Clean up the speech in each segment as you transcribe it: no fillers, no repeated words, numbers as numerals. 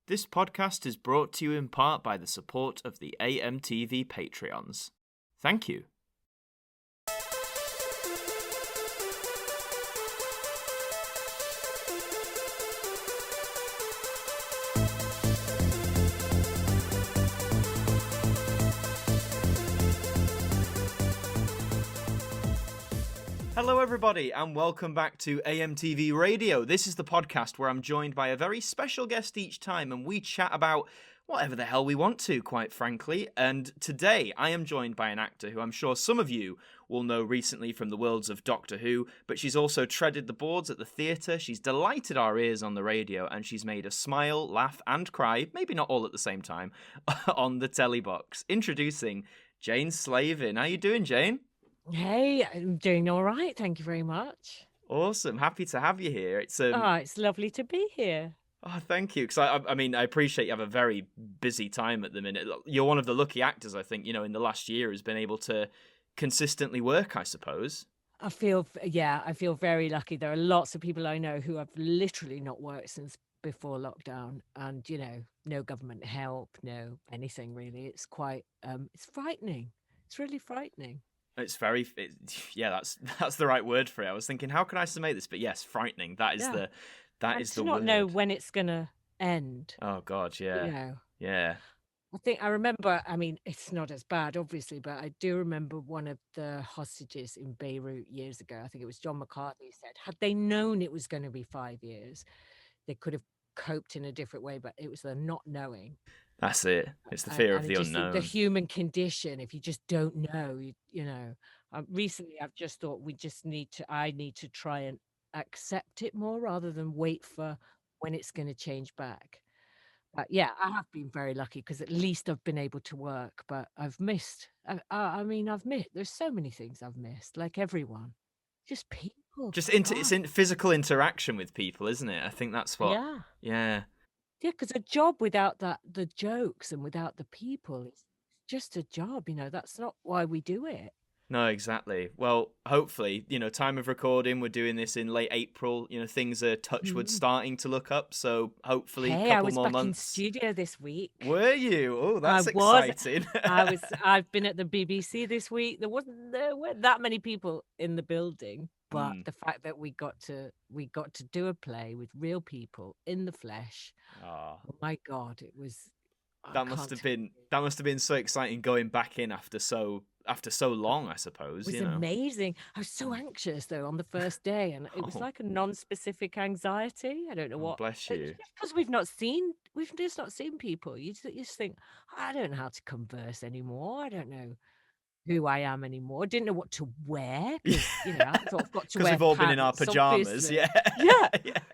This podcast is brought to you in part by the support of the AMTV Patreons. Thank you. Hello everybody and welcome back to AMTV Radio. This is the podcast where I'm joined by a very special guest each time and we chat about whatever the hell we want to, quite frankly. And today I am joined by an actor who I'm sure some of you will know recently from the worlds of Doctor Who, but she's also treaded the boards at the theatre, she's delighted our ears on the radio, and she's made us smile, laugh and cry, maybe not all at the same time, on the telly box. Introducing Jane Slavin. How you doing, Jane? Hey, I'm doing all right. Thank you very much. Awesome. Happy to have you here. It's it's lovely to be here. Oh, thank you. Because I mean, I appreciate you have a very busy time at the minute. You're one of the lucky actors, I think, in the last year has been able to consistently work, I suppose. I feel very lucky. There are lots of people I know who have literally not worked since before lockdown, and no government help, no anything really. It's quite, it's frightening. It's really frightening. It's that's the right word for it. I was thinking, how can I summate this? But yes, frightening. That is the to not word. know when it's gonna end. Oh God, yeah, yeah. I remember. I mean, it's not as bad, obviously, but I do remember one of the hostages in Beirut years ago. I think it was John McCarthy said, had they known it was going to be 5 years, they could have coped in a different way. But it was the not knowing. That's it. It's the fear of the unknown. The human condition. If you just don't know, recently I've just thought I need to try and accept it more rather than wait for when it's going to change back. But yeah, I have been very lucky because at least I've been able to work, but I've missed. I've missed. There's so many things I've missed, like everyone. Just people. It's in physical interaction with people, isn't it? I think that's what. Yeah. Yeah, because a job without the jokes and without the people, it's just a job, that's not why we do it. No, exactly. Well, hopefully, time of recording, we're doing this in late April, things are touchwood starting to look up, so hopefully a couple more months. I was back in studio this week. Were you? Oh, that's exciting. I've been at the BBC this week. There weren't that many people in the building. But the fact that we got to do a play with real people in the flesh, oh my God, it was. That must have been so exciting going back in after so long, I suppose. It was amazing. I was so anxious though on the first day, and it was like a non-specific anxiety. I don't know what. Bless you. Because we've just not seen people. You just think, I don't know how to converse anymore. I don't know who I am anymore. I didn't know what to wear because I thought I've got to wear. Because we've all been in our pajamas, obviously. yeah,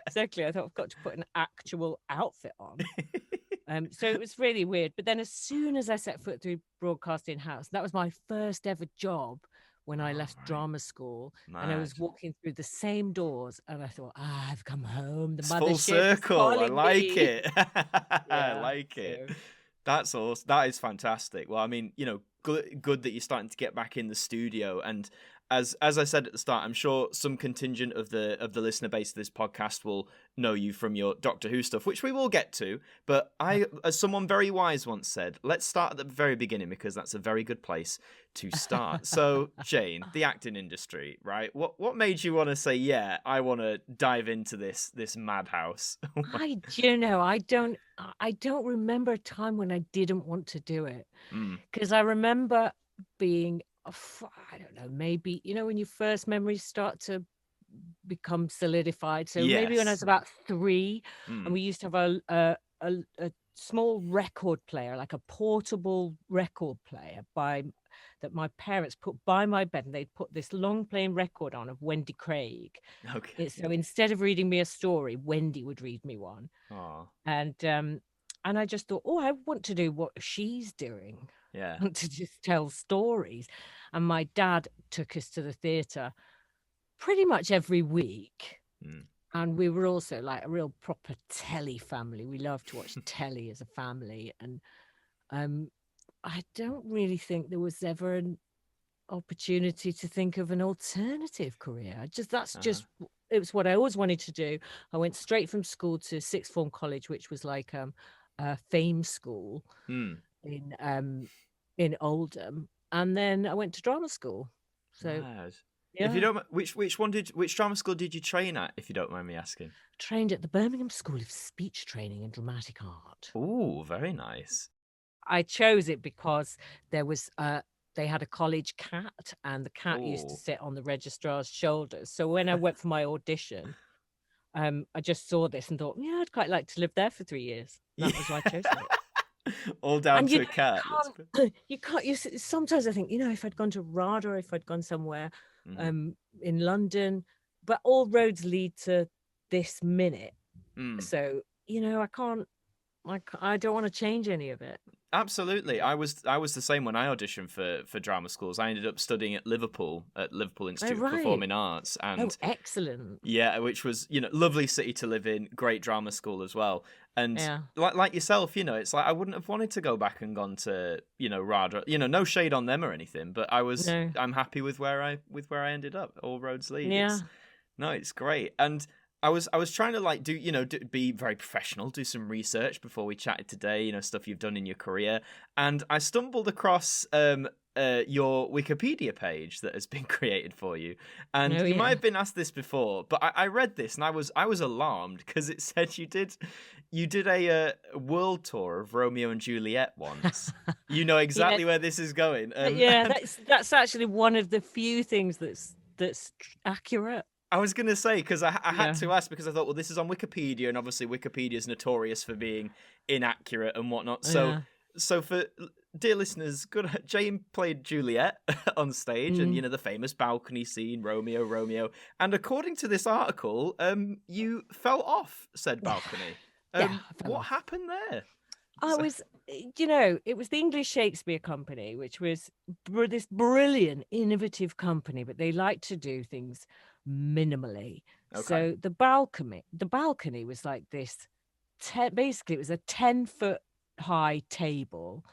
exactly. I thought I've got to put an actual outfit on. So it was really weird. But then, as soon as I set foot through Broadcasting House, that was my first ever job when I left drama school, and I was walking through the same doors, and I thought, I've come home. The mothership full circle. I like it. I like it. That's awesome. That is fantastic. Well, I mean, good that you're starting to get back in the studio, and as I said at the start, I'm sure some contingent of the listener base of this podcast will know you from your Doctor Who stuff, which we will get to. But as someone very wise once said, let's start at the very beginning because that's a very good place to start. So, Jane, the acting industry, right? What made you want to say, yeah, I want to dive into this madhouse? I don't remember a time when I didn't want to do it, because I remember being, I don't know, maybe, when your first memories start to become solidified. So maybe when I was about 3, and we used to have a small record player, like a portable record player that my parents put by my bed, and they'd put this long playing record on of Wendy Craig. Okay. So instead of reading me a story, Wendy would read me one. Aww. And I just thought, I want to do what she's doing. Yeah. I want to just tell stories. And my dad took us to the theatre pretty much every week. And we were also like a real proper telly family. We loved to watch telly as a family. And I don't really think there was ever an opportunity to think of an alternative career. It was what I always wanted to do. I went straight from school to sixth form college, which was like Fame School in Oldham, and then I went to drama school. So Mad. yeah. If you don't, which drama school did you train at? If you don't mind me asking. Trained at the Birmingham School of Speech Training and Dramatic Art. Oh, very nice. I chose it because there was they had a college cat, and the cat used to sit on the registrar's shoulders. So when I went for my audition, I just saw this and thought, yeah, I'd quite like to live there for 3 years. That was why I chose it. All down to a cat. You can't. Sometimes I think, if I'd gone to RADA, or if I'd gone somewhere in London, but all roads lead to this minute. So I can't. I don't want to change any of it. Absolutely. I was the same when I auditioned for drama schools. I ended up studying at Liverpool Institute of Performing Arts. And excellent. Yeah, which was, lovely city to live in, great drama school as well. And like yourself, it's like I wouldn't have wanted to go back and gone to, RADA. No shade on them or anything, but I'm happy with where I ended up. All roads lead. Yeah. It's great. And I was trying to be very professional, do some research before we chatted today, stuff you've done in your career. And I stumbled across your Wikipedia page that has been created for you. And you might have been asked this before, but I read this and I was alarmed because it said you did a world tour of Romeo and Juliet once. You know exactly where this is going. That's actually one of the few things that's accurate. I was going to say, because I had to ask, because I thought, well, this is on Wikipedia, and obviously Wikipedia is notorious for being inaccurate and whatnot. So for dear listeners, Jane played Juliet on stage, and the famous balcony scene, Romeo. And according to this article, you fell off said balcony. What happened there? It was the English Shakespeare Company, which was this brilliant, innovative company, but they like to do things minimally. So the balcony was like this. Basically, it was a 10-foot high table,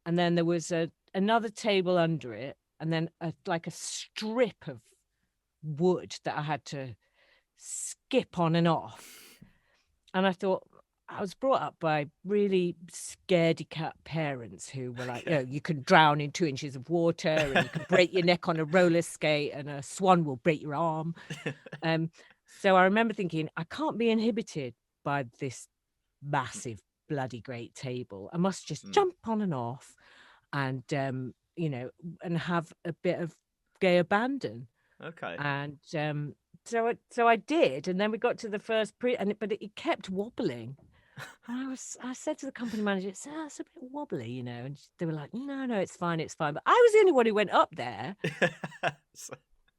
and then there was another table under it, and then like a strip of wood that I had to skip on and off. And I thought, I was brought up by really scaredy cat parents who were like, you can drown in 2 inches of water, and you can break your neck on a roller skate, and a swan will break your arm. So I remember thinking, I can't be inhibited by this massive, bloody great table. I must just jump on and off, and and have a bit of gay abandon. Okay. And so I did, and then we got to the first but it kept wobbling. And I said to the company manager, it's a bit wobbly, and they were like, no, it's fine. But I was the only one who went up there.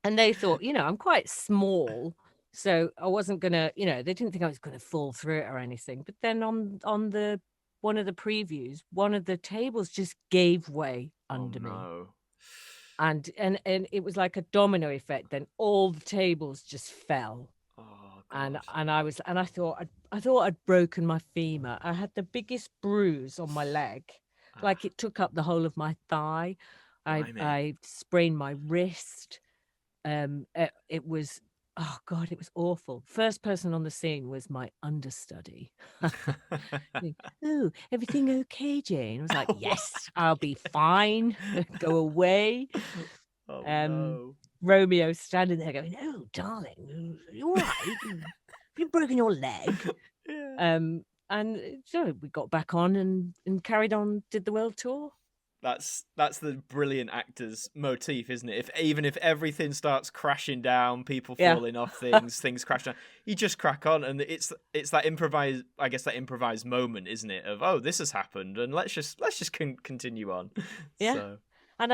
And they thought, I'm quite small, so I wasn't gonna, they didn't think I was gonna fall through it or anything. But then on one of the previews, one of the tables just gave way under me. And it was like a domino effect. Then all the tables just fell. And I thought I'd broken my femur. I had the biggest bruise on my leg, like it took up the whole of my thigh. I sprained my wrist. It was, oh God, it was awful. First person on the scene was my understudy. Oh, everything okay, Jane? I was like, yes, I'll be fine. Go away. No. Romeo standing there going, oh, darling, you all right? You've broken your leg. And so we got back on and carried on, did the world tour. That's the brilliant actor's motif, isn't it? Even if everything starts crashing down, people falling off things crash down, you just crack on, and it's that improvised moment, isn't it? Of, oh, this has happened, and let's just continue on. Yeah. So, and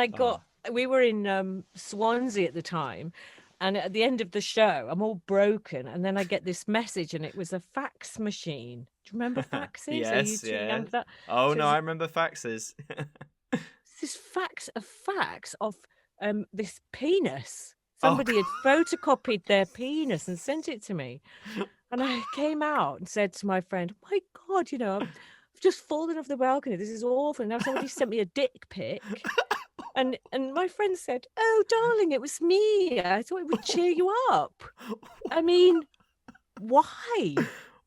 we were in Swansea at the time, and at the end of the show, I'm all broken, and then I get this message, and it was a fax machine. Do you remember faxes? Yes, Are you too young for that? Oh, so no, I remember faxes. This fax of this penis. Somebody had photocopied their penis and sent it to me. And I came out and said to my friend, oh my God, I've just fallen off the balcony. This is awful. Now somebody sent me a dick pic. And my friend said, oh, darling, it was me. I thought it would cheer you up. I mean, why?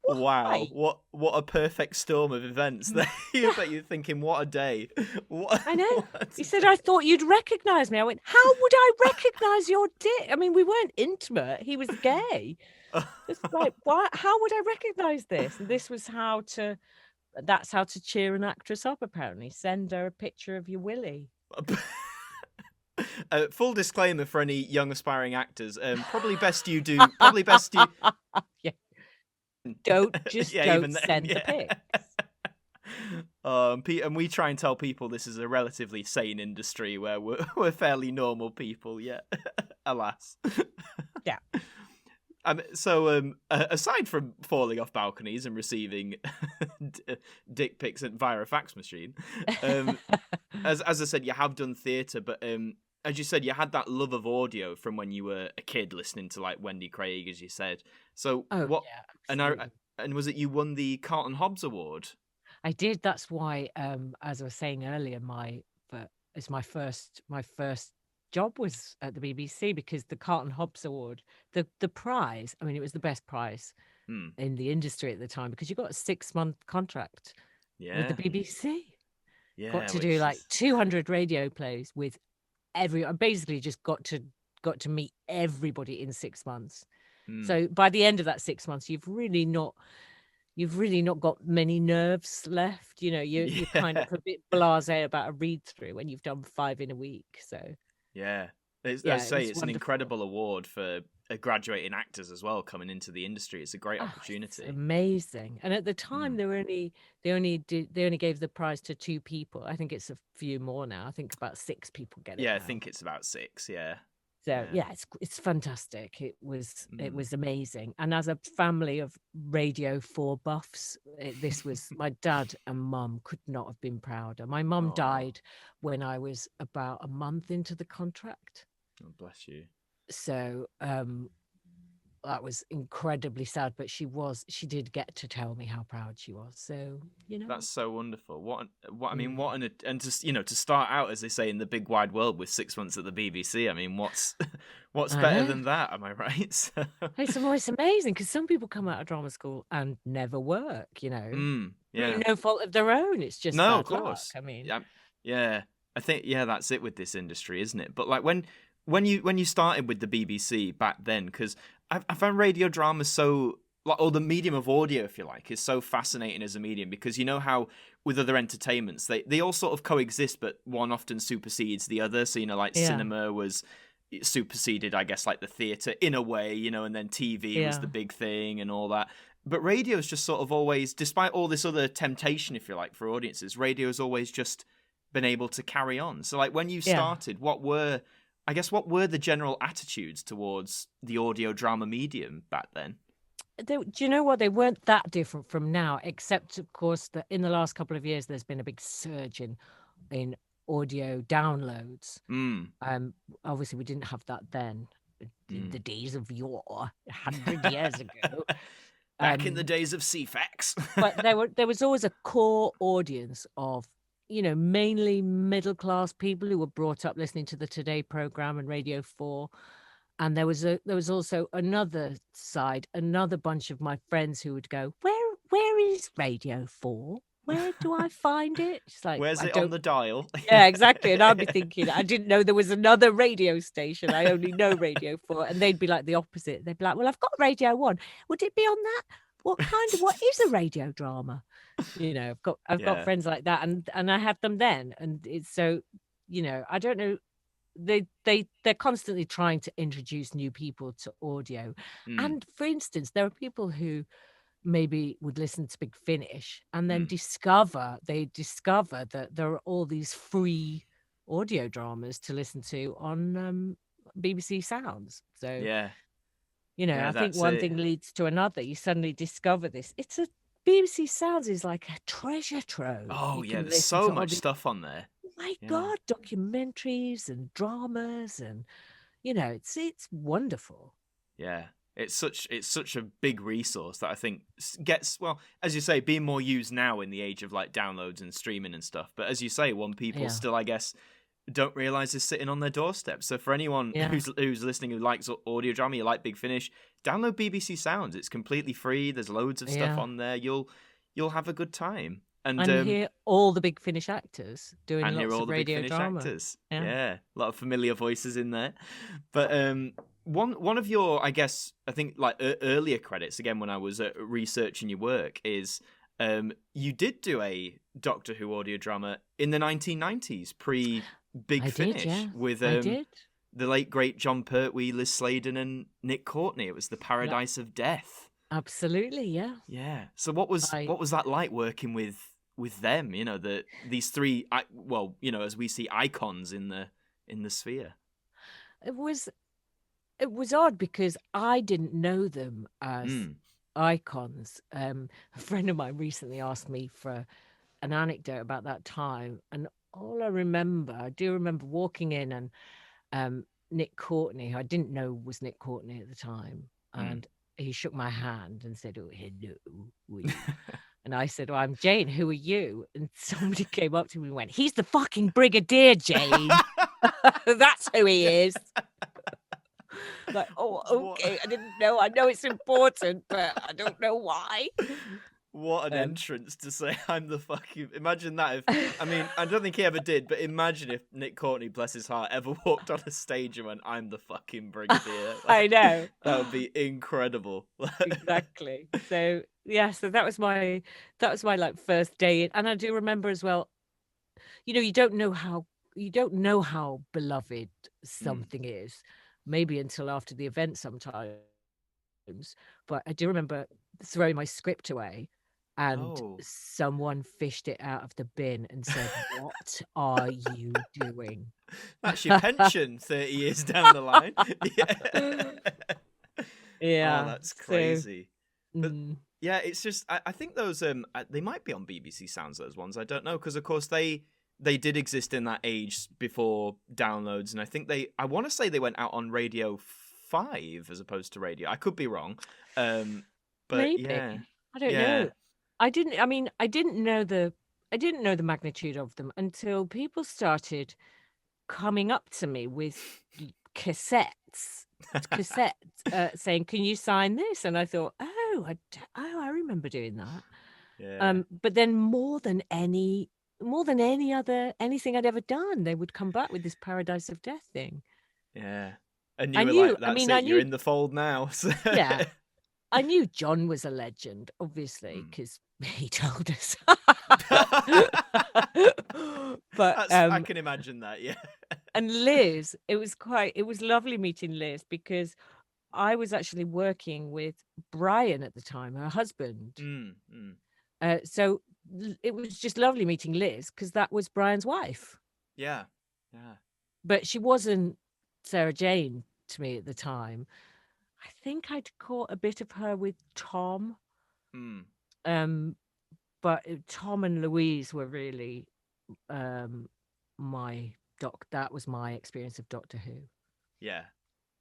Wow, Why? what a perfect storm of events there. You bet you're thinking, what a day. I know. What He a said, day. I thought you'd recognise me. I went, how would I recognise your dick? I mean, we weren't intimate. He was gay. It's like, why? How would I recognise this? And this was that's how to cheer an actress up, apparently. Send her a picture of your willy. Full disclaimer for any young aspiring actors. Probably best you. Yeah. Don't Even then, send the pics. And we try and tell people this is a relatively sane industry where we're fairly normal people. Yeah, alas. Yeah. Aside from falling off balconies and receiving dick pics via a fax machine, as I said, you have done theatre, but as you said, you had that love of audio from when you were a kid, listening to like Wendy Craig, as you said. So what? Yeah, and was it you won the Carlton Hobbs Award? I did. That's why, as I was saying earlier, my first job was at the BBC, because the Carlton Hobbs Award, the prize. I mean, it was the best prize in the industry at the time, because you got a 6-month contract with the BBC. Yeah, got to do like 200 radio plays with I basically just got to meet everybody in 6 months. So by the end of that 6 months, you've really not got many nerves left. You're kind of a bit blasé about a read through when you've done 5 in a week. So it's wonderful. an incredible award for graduating actors as well, coming into the industry. It's a great opportunity. It's amazing. And at the time, they only gave the prize to 2 people. I think it's a few more now. I think about 6 people get it. Yeah, now. I think it's about 6. Yeah. So it's fantastic. It was amazing. And as a family of Radio 4 buffs, this was my dad and mum could not have been prouder. My mum died when I was about a month into the contract. Oh, bless you. So that was incredibly sad, but she did get to tell me how proud she was. So that's so wonderful. And to start out, as they say, in the big wide world with 6 months at the BBC. I mean, what's better than that? Am I right? So... It's amazing, because some people come out of drama school and never work. Through no fault of their own. It's just no, bad of course. luck. I mean, yeah. I think that's it with this industry, isn't it? But like when you started with the BBC back then, because I found radio drama so, or the medium of audio, if you like, is so fascinating as a medium, because you know how with other entertainments they all sort of coexist, but one often supersedes the other. So cinema was superseded, I guess, like the theatre in a way, and then TV was the big thing and all that. But radio's just sort of always, despite all this other temptation, if you like, for audiences, radio's always just been able to carry on. So like when you started, what were the general attitudes towards the audio drama medium back then? Do you know what? They weren't that different from now, except, of course, that in the last couple of years, there's been a big surge in audio downloads. Obviously, we didn't have that then, in the days of yore, 100 years ago. Back in the days of CFAX. But there was always a core audience of, mainly middle-class people who were brought up listening to the Today program and Radio 4. And there was also another side, another bunch of my friends who would go, where is Radio 4? Where do I find it? It's like, where's it on the dial? Yeah, exactly. And I'd be thinking, I didn't know there was another radio station. I only know Radio 4. And they'd be like the opposite. They'd be like, well, I've got Radio 1. Would it be on that? What is a radio drama? I've got friends like that, and I had them then, and it's so, I don't know. They're constantly trying to introduce new people to audio, and for instance, there are people who maybe would listen to Big Finish and then discover that there are all these free audio dramas to listen to on BBC Sounds. So I think one thing leads to another. You suddenly discover this. It's a BBC Sounds is like a treasure trove. Oh yeah, there's so much stuff on there. My God, documentaries and dramas, and it's wonderful. Yeah, it's such a big resource that I think gets, well, as you say, being more used now in the age of like downloads and streaming and stuff. But as you say, one people still, I guess, don't realize is sitting on their doorstep. So for anyone who's listening who likes audio drama, you like Big Finish, download BBC Sounds. It's completely free. There's loads of stuff Yeah. on there. You'll have a good time. And hear all the big Finnish actors doing and hear lots all of the big radio Finnish drama. actors. Yeah. Yeah, a lot of familiar voices in there. But one of your, I guess, I think like earlier credits, again, when I was researching your work, is you did do a Doctor Who audio drama in the 1990s, pre Big Finish, yeah. with I did. the late great John Pertwee, Liz Sladen, and Nick Courtney. It was the Paradise of Death. Absolutely, yeah. Yeah. So what was that like working with them? You know, these three, as we see, icons in the sphere. It was odd because I didn't know them as icons. A friend of mine recently asked me for an anecdote about that time, and all I do remember walking in and Nick Courtney, who I didn't know was Nick Courtney at the time, and he shook my hand and said, "Oh, hello." And I said, "Well, I'm Jane. Who are you?" And somebody came up to me and went, "He's the fucking Brigadier, Jane." That's who he is. Like, oh, okay. I didn't know. I know it's important, but I don't know why. What an entrance to say, "I'm the fucking..." Imagine that if, I mean, I don't think he ever did, but imagine if Nick Courtney, bless his heart, ever walked on a stage and went, "I'm the fucking Brigadier." I know. That would be incredible. Exactly. So, yeah, so that was my like first day. And I do remember as well, you know, you don't know how beloved something is, maybe until after the event sometimes. But I do remember throwing my script away and someone fished it out of the bin and said, "What are you doing?" That's your pension 30 years down the line. Yeah. Yeah. Oh, that's crazy. But yeah, it's just, I think those, they might be on BBC Sounds, those ones. I don't know, because of course they did exist in that age before downloads. And I think I want to say they went out on Radio 5 as opposed to radio. I could be wrong. But maybe. yeah. I don't know. I didn't know the magnitude of them until people started coming up to me with cassettes, saying, "Can you sign this?" And I thought, I remember doing that. Yeah. But then more than anything I'd ever done, they would come back with this Paradise of Death thing. Yeah. And you were like, "That's it. You're in the fold now." Yeah. I knew John was a legend, obviously, because he told us. But I can imagine that, yeah. And Liz, it was lovely meeting Liz, because I was actually working with Brian at the time, her husband. So it was just lovely meeting Liz, because that was Brian's wife. Yeah, yeah. But she wasn't Sarah Jane to me at the time. I think I'd caught a bit of her with Tom. But Tom and Louise were really that was my experience of Doctor Who. Yeah.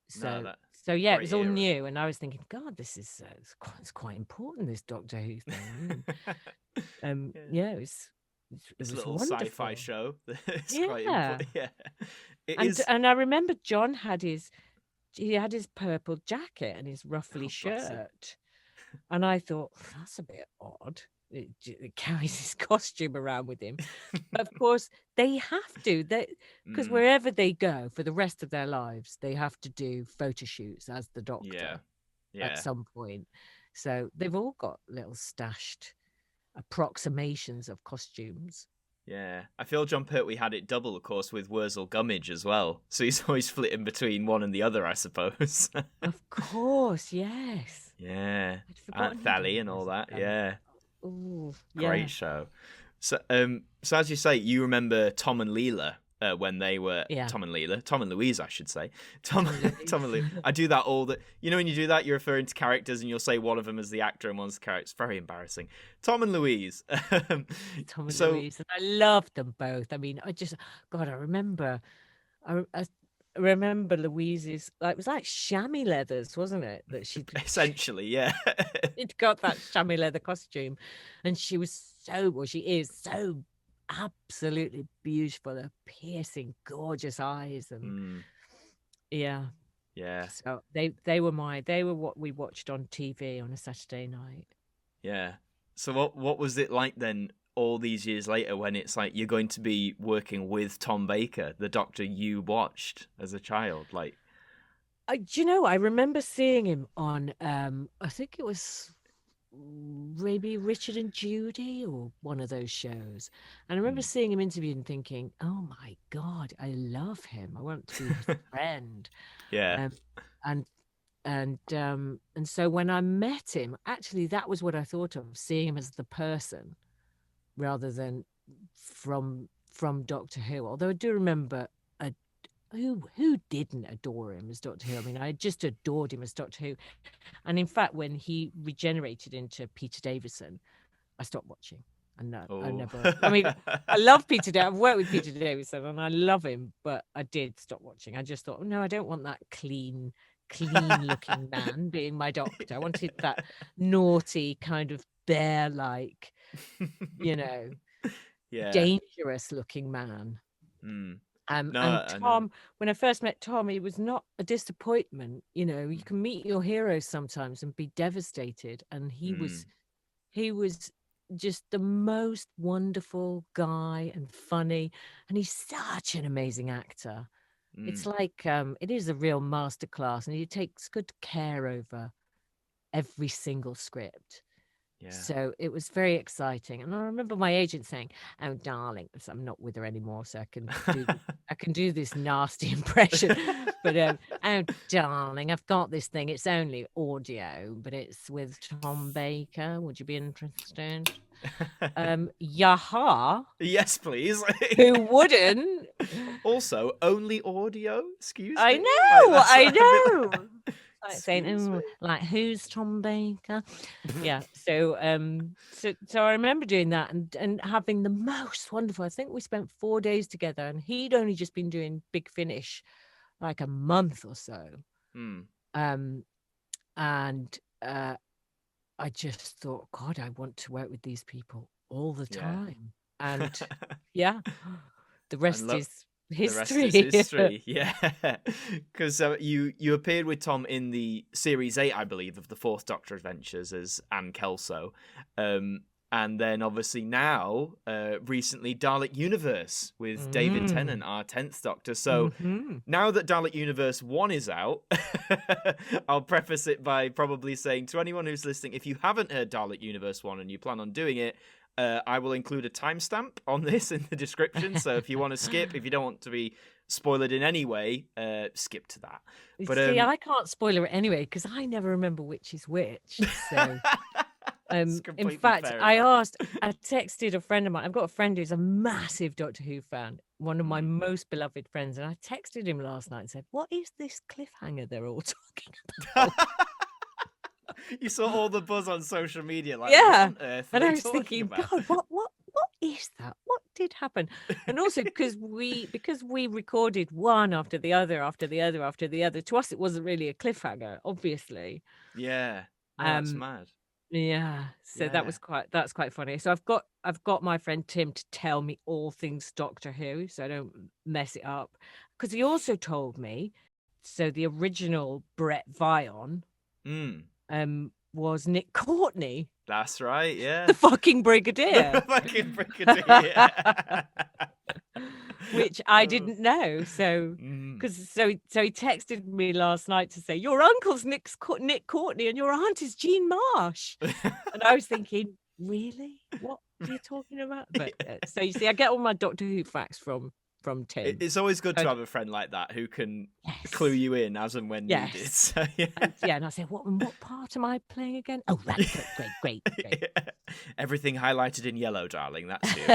So yeah, it was all new, and I was thinking, God, this is it's quite important, this Doctor Who thing. Yeah, it was a little wonderful sci-fi show. It's yeah. Quite important. Yeah. And I remember John had his purple jacket and his ruffly shirt, and I thought, that's a bit odd. It carries his costume around with him. But of course, they have to, because wherever they go for the rest of their lives, they have to do photo shoots as the Doctor at some point. So they've all got little stashed approximations of costumes. Yeah, I feel John Pertwee had it double, of course, with Wurzel Gummidge as well. So he's always flitting between one and the other, I suppose. Of course, yes. Yeah, Aunt Sally and all that. Yeah. Ooh, Great show. So as you say, you remember Tom and Leela when they were Tom and Louise, I should say. Tom and Louise. I do that all the. You know, when you do that, you're referring to characters, and you'll say one of them as the actor and one's the character. It's very embarrassing. Tom and Louise. Tom and Louise, and I loved them both. I mean, I remember. I remember Louise's, it was like chamois leathers, wasn't it? That she essentially, yeah. She'd got that chamois leather costume, and she is so absolutely beautiful. Her piercing, gorgeous eyes, and yeah. Yeah. So they were what we watched on TV on a Saturday night. Yeah. So what was it like then, all these years later, when it's like you're going to be working with Tom Baker, the Doctor you watched as a child? Like, Do you know, I remember seeing him on I think it was maybe Richard and Judy or one of those shows. And I remember seeing him interviewed and thinking, oh my God, I love him. I want to be his friend. yeah. Um, and and so when I met him, actually that was what I thought of, seeing him as the person rather than from Doctor Who. Although I do remember who didn't adore him as Doctor Who? I mean, I just adored him as Doctor Who. And in fact, when he regenerated into Peter Davison, I stopped watching. And no, I never. I mean, I love Peter. I've worked with Peter Davison, and I love him, but I did stop watching. I just thought, oh, no, I don't want that clean-looking man being my Doctor. I wanted that naughty kind of bear-like, dangerous-looking man. And Tom, when I first met Tom, he was not a disappointment. You can meet your heroes sometimes and be devastated. And he was just the most wonderful guy and funny. And he's such an amazing actor. It's like, it is a real masterclass, and he takes good care over every single script. Yeah. So it was very exciting. And I remember my agent saying, oh, darling, I'm not with her anymore, so I can do this nasty impression. But, oh, darling, I've got this thing. It's only audio, but it's with Tom Baker. Would you be interested? Yaha. Yes, please. Who wouldn't? Also, only audio? Excuse me? I know. Like saying, like, who's Tom Baker? Yeah. So I remember doing that and having the most wonderful. I think we spent 4 days together, and he'd only just been doing Big Finish like a month or so. And I just thought, God, I want to work with these people all the time. And the rest is history. The rest is history. Yeah. Because you appeared with Tom in the Series 8, I believe, of the Fourth Doctor Adventures as Anne Kelso. And then obviously now, recently, Dalek Universe with David Tennant, our 10th Doctor. So now that Dalek Universe 1 is out, I'll preface it by probably saying to anyone who's listening, if you haven't heard Dalek Universe 1 and you plan on doing it, I will include a timestamp on this in the description. So if you want to skip, if you don't want to be spoiled in any way, skip to that. But see, I can't spoiler it anyway because I never remember which is which. So in fact, I texted a friend of mine. I've got a friend who's a massive Doctor Who fan, one of my most beloved friends, and I texted him last night and said, "What is this cliffhanger they're all talking about?" You saw all the buzz on social media, like, yeah, what on earth and I was talking thinking, about? God, what is that? What did happen? And also because we recorded one after the other. To us, it wasn't really a cliffhanger, obviously. Yeah, that's mad. Yeah, so that's quite funny. So I've got my friend Tim to tell me all things Doctor Who, so I don't mess it up. Because he also told me, so the original Brett Vion, was Nick Courtney. That's right, yeah. The fucking Brigadier. The fucking Brigadier. Which I didn't know. So, so he texted me last night to say, your uncle's Nick Courtney and your aunt is Jean Marsh. And I was thinking, really? What are you talking about? But so you see, I get all my Doctor Who facts from Tim. It's always good to have a friend like that who can clue you in as and when needed. So, and I say, what part am I playing again? Oh, right, great. Yeah. Everything highlighted in yellow, darling. That's you.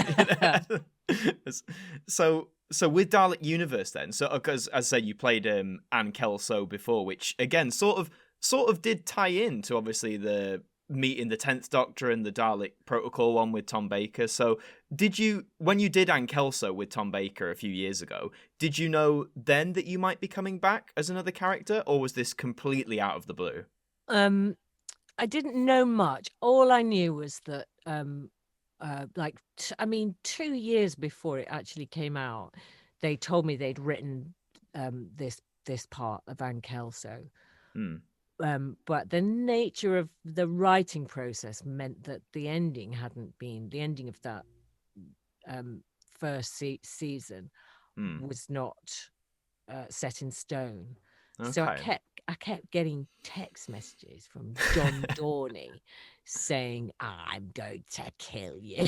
So with Dalek Universe then, so because as I say, you played Anne Kelso before, which again sort of did tie in to obviously the meeting the 10th Doctor and the Dalek Protocol one with Tom Baker. So when you did Anne Kelso with Tom Baker a few years ago, did you know then that you might be coming back as another character, or was this completely out of the blue? I didn't know much. All I knew was that 2 years before it actually came out, they told me they'd written this this part of Van Kelso. Mm. But the nature of the writing process meant that the ending of that first season was not set in stone. Okay. So I kept getting text messages from John Dorney saying, "I'm going to kill you."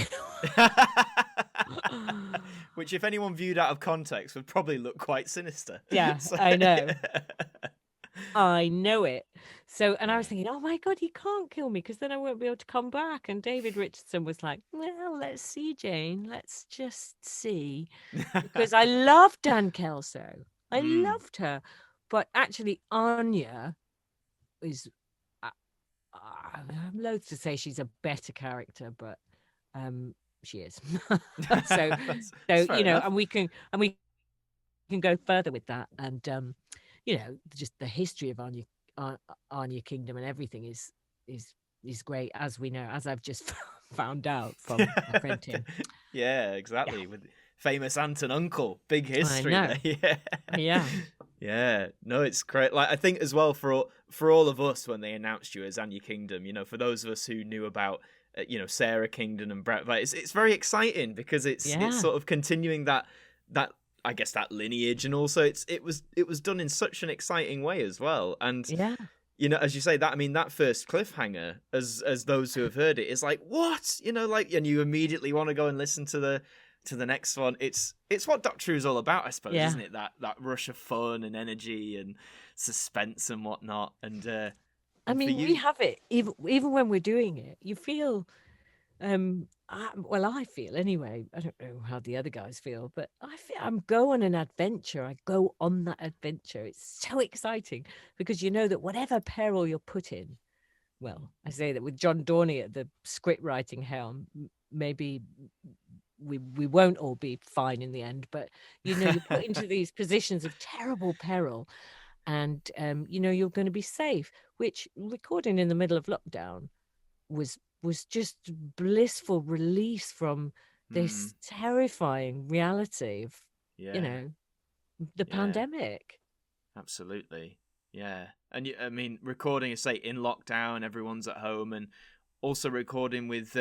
Which, if anyone viewed out of context, would probably look quite sinister. Yeah, I know. I know it. So, and I was thinking, oh my God, he can't kill me because then I won't be able to come back. And David Richardson was like, well, let's see, Jane. Let's just see. Because I loved Dan Kelso. I loved her. But actually, Anya is, I'm loath to say she's a better character, but she is. so you know, enough. and we can go further with that. And, you know, just the history of Anya Kingdom and everything is great, as we know, as I've just found out from my friend Tim. Yeah, exactly. Yeah. With famous aunt and uncle, big history there. Yeah. No, it's great. Like, I think as well for all of us when they announced you as Anya Kingdom, you know, for those of us who knew about you know, Sarah Kingdom and Brett, like, it's very exciting because it's sort of continuing that I guess that lineage, and also it was done in such an exciting way as well. And you know, as you say, that, I mean, that first cliffhanger, as those who have heard it, is like, what, you know, like, and you immediately want to go and listen to the next one. It's what Doctor Who's all about, I suppose, isn't it? That rush of fun and energy and suspense and whatnot. And I mean, we have it even when we're doing it. You feel. I feel anyway. I don't know how the other guys feel, but I feel I'm going on an adventure. I go on that adventure. It's so exciting because you know that whatever peril you're put in, well, I say that with John Dorney at the script writing helm, maybe we won't all be fine in the end, but you know, you're put into these positions of terrible peril, and you know, you're going to be safe. Which recording in the middle of lockdown was just blissful release from this terrifying reality of you know, the pandemic. Absolutely. Yeah. And I mean, recording, say, in lockdown, everyone's at home, and also recording with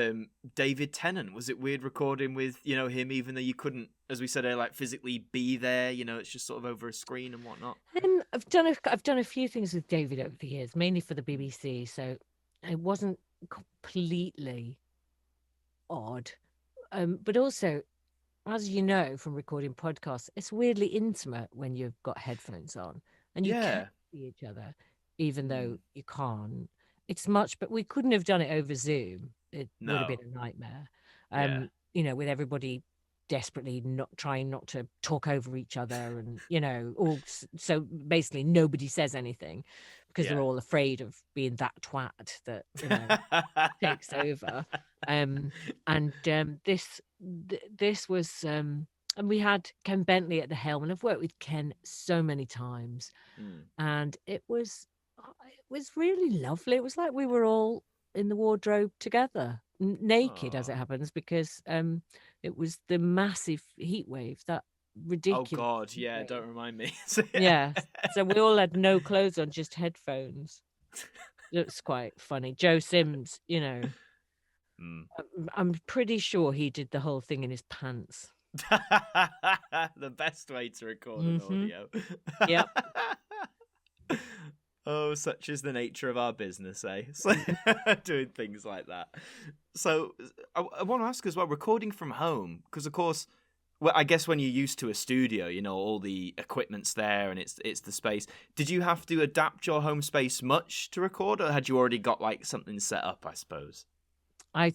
David Tennant. Was it weird recording with, you know, him, even though you couldn't, as we said, like physically be there? You know, it's just sort of over a screen and whatnot. I've done a few things with David over the years, mainly for the BBC, so it wasn't completely odd. But also, as you know from recording podcasts, it's weirdly intimate when you've got headphones on and you can see each other, even though you can't. It's much, but we couldn't have done it over Zoom. It would have been a nightmare. You know, with everybody desperately trying not to talk over each other, and you know, so basically nobody says anything because they're all afraid of being that twat that, you know, takes over. This was and we had Ken Bentley at the helm, and I've worked with Ken so many times, and it was really lovely. It was like we were all in the wardrobe together, naked as it happens, because it was the massive heat wave, that ridiculous. Oh God, yeah, don't remind me. Yeah, so we all had no clothes on, just headphones. It's quite funny. Joe Sims, you know, I'm pretty sure he did the whole thing in his pants. The best way to record an audio. Yep. Oh, such is the nature of our business, eh? So, doing things like that. So I want to ask as well, recording from home, because of course, well, I guess when you're used to a studio, you know, all the equipment's there and it's the space. Did you have to adapt your home space much to record, or had you already got like something set up, I suppose? I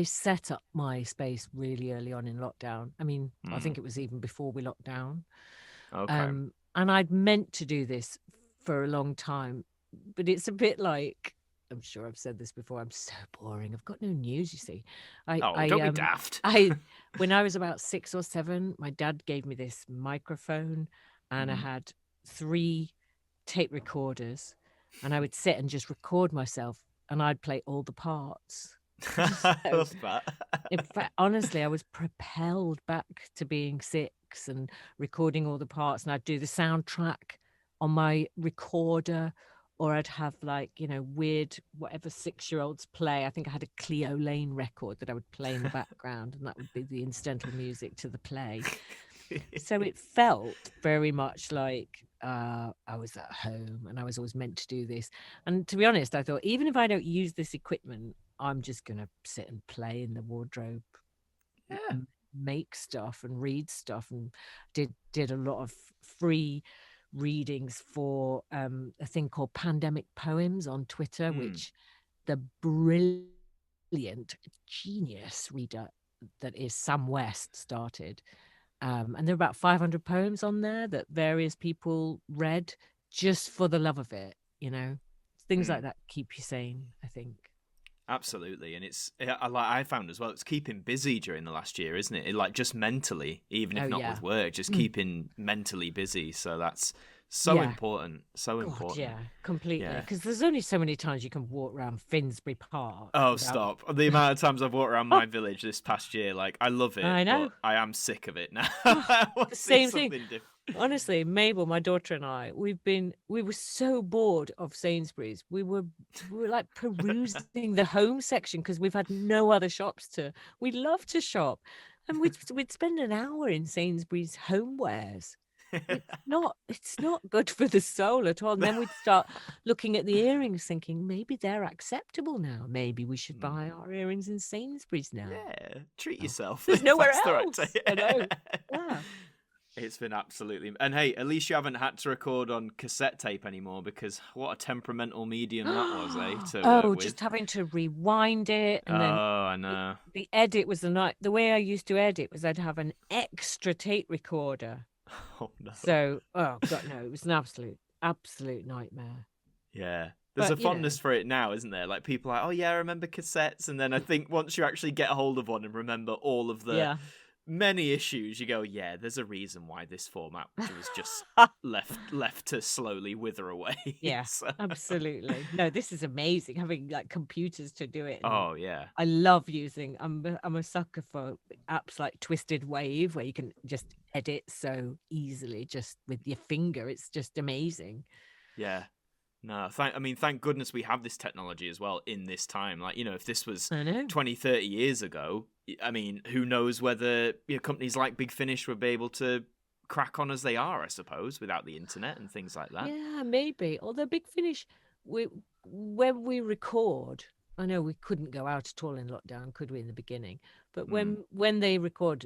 set up my space really early on in lockdown. I mean, I think it was even before we locked down. Okay. And I'd meant to do this for a long time, but it's a bit like, I'm sure I've said this before, I'm so boring. I've got no news, you see. Don't be daft. When I was about 6 or 7, my dad gave me this microphone, and I had 3 tape recorders, and I would sit and just record myself, and I'd play all the parts. I love that. In fact, honestly, I was propelled back to being 6 and recording all the parts, and I'd do the soundtrack on my recorder, or I'd have like, weird whatever 6-year-olds play. I think I had a Cleo Lane record that I would play in the background, and that would be the incidental music to the play. So it felt very much like I was at home, and I was always meant to do this. And to be honest, I thought, even if I don't use this equipment, I'm just going to sit and play in the wardrobe, and make stuff and read stuff, and did a lot of free readings for a thing called Pandemic Poems on Twitter, which the brilliant genius reader that is Sam West started. And there are about 500 poems on there that various people read just for the love of it. Things like that keep you sane, I think. Absolutely. And it's, I found as well, it's keeping busy during the last year, isn't it? Like, just mentally, even if not with work, just keeping mentally busy. So that's so important. So important. Yeah, completely. Because there's only so many times you can walk around Finsbury Park. Oh, stop. The amount of times I've walked around my village this past year, like, I love it. I know. But I am sick of it now. Same thing. Honestly, Mabel, my daughter, and I, we were so bored of Sainsbury's. We were like perusing the home section because we've had no other shops we love to shop. And we'd spend an hour in Sainsbury's homewares. It's not good for the soul at all. And then we'd start looking at the earrings, thinking maybe they're acceptable now. Maybe we should buy our earrings in Sainsbury's now. Yeah, treat yourself. There's nowhere else. I know. Yeah. It's been absolutely... And hey, at least you haven't had to record on cassette tape anymore, because what a temperamental medium that was, to work with. Just having to rewind it. And then I know. The edit was the way I used to edit was I'd have an extra tape recorder. Oh, no. So, God, no, it was an absolute nightmare. Yeah. There's a fondness for it now, isn't there? Like, people are like, oh, yeah, I remember cassettes. And then I think once you actually get a hold of one and remember all of the... many issues, you go, yeah, there's a reason why this format was just left to slowly wither away. Yeah, absolutely. No, this is amazing, having like computers to do it. Oh yeah, I love using. I'm a sucker for apps like Twisted Wave, where you can just edit so easily just with your finger. It's just amazing. Yeah. No, thank goodness we have this technology as well in this time. Like, if this was 20, 30 years ago, I mean, who knows whether companies like Big Finish would be able to crack on as they are, I suppose, without the internet and things like that. Yeah, maybe. Although Big Finish, when we record, I know we couldn't go out at all in lockdown, could we, in the beginning? But when they record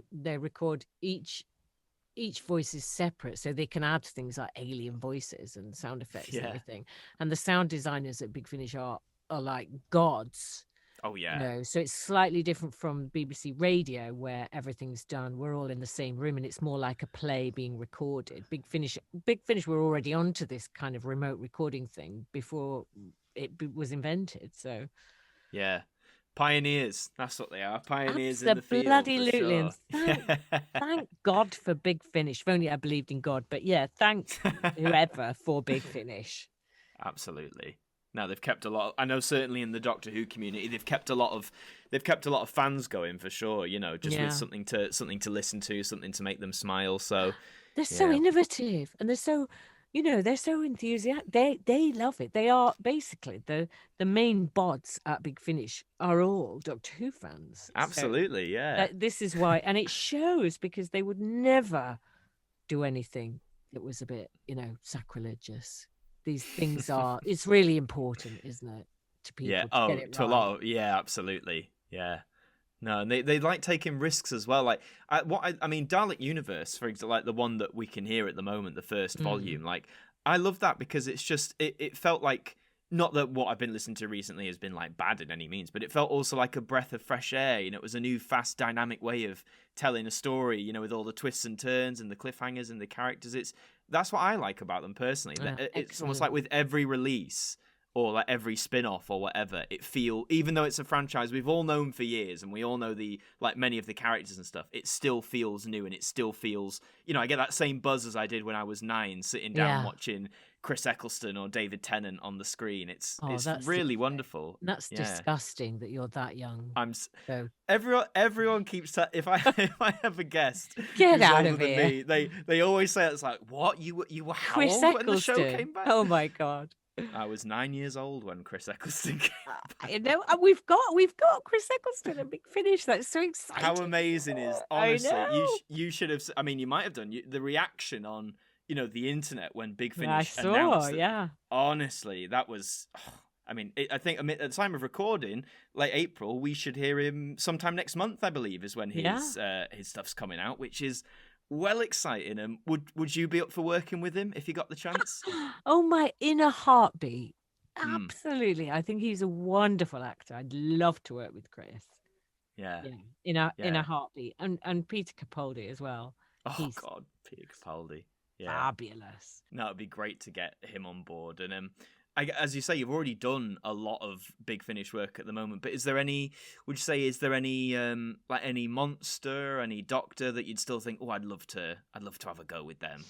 each voice is separate, so they can add things like alien voices and sound effects and everything. And the sound designers at Big Finish are like gods. Oh yeah. So it's slightly different from BBC Radio, where everything's done. We're all in the same room, and it's more like a play being recorded. Big Finish were already onto this kind of remote recording thing before it was invented. So yeah. Pioneers, that's what they are. Pioneers in the field. Absolutely. Sure. Thank God for Big Finish. If only I believed in God. But yeah, thanks whoever for Big Finish. Absolutely. No, they've kept a lot. I know certainly in the Doctor Who community, they've kept a lot of fans going for sure. With something to listen to, something to make them smile. So they're so innovative, and they're so enthusiastic. They love it. They are basically the main bods at Big Finish are all Doctor Who fans. Absolutely, yeah. This is why, and it shows, because they would never do anything that was a bit, sacrilegious. These things are. It's really important, isn't it, to people? Yeah. To get it right. A lot of. Yeah, absolutely. Yeah. No, and they like taking risks as well. Like Dalek Universe, for example, like the one that we can hear at the moment, the first volume. Like, I love that because it's just it felt like, not that what I've been listening to recently has been like bad in any means, but it felt also like a breath of fresh air. It was a new, fast, dynamic way of telling a story. With all the twists and turns and the cliffhangers and the characters. That's what I like about them personally. It's almost like with every release, or like every spin-off or whatever, even though it's a franchise we've all known for years and we all know many of the characters and stuff, it still feels new, and it still feels, I get that same buzz as I did when I was 9, sitting down watching Chris Eccleston or David Tennant on the screen. It's really wonderful. That's disgusting that you're that young. Everyone keeps if I have a guest get who's out older of than here. me, they always say it's like, what, you were how Chris old Eccleston. when the show came back? Oh my God. I was 9 years old when Chris Eccleston came back. And we've got Chris Eccleston at Big Finish. That's so exciting. How amazing is, honestly, you should have, you might have done the reaction on, the internet when Big Finish announced it. Yeah. Honestly, that was, I think at the time of recording, late April, we should hear him sometime next month, I believe, is when his stuff's coming out, which is well exciting. And would you be up for working with him if you got the chance? Oh, my, in a heartbeat. Absolutely. I think he's a wonderful actor. I'd love to work with Chris. Yeah. In a heartbeat. And Peter Capaldi as well. Oh God, Peter Capaldi. Yeah. Fabulous. No, it'd be great to get him on board. And as you say, you've already done a lot of Big Finish work at the moment. But is there any any monster, any doctor that you'd still think, I'd love to have a go with them?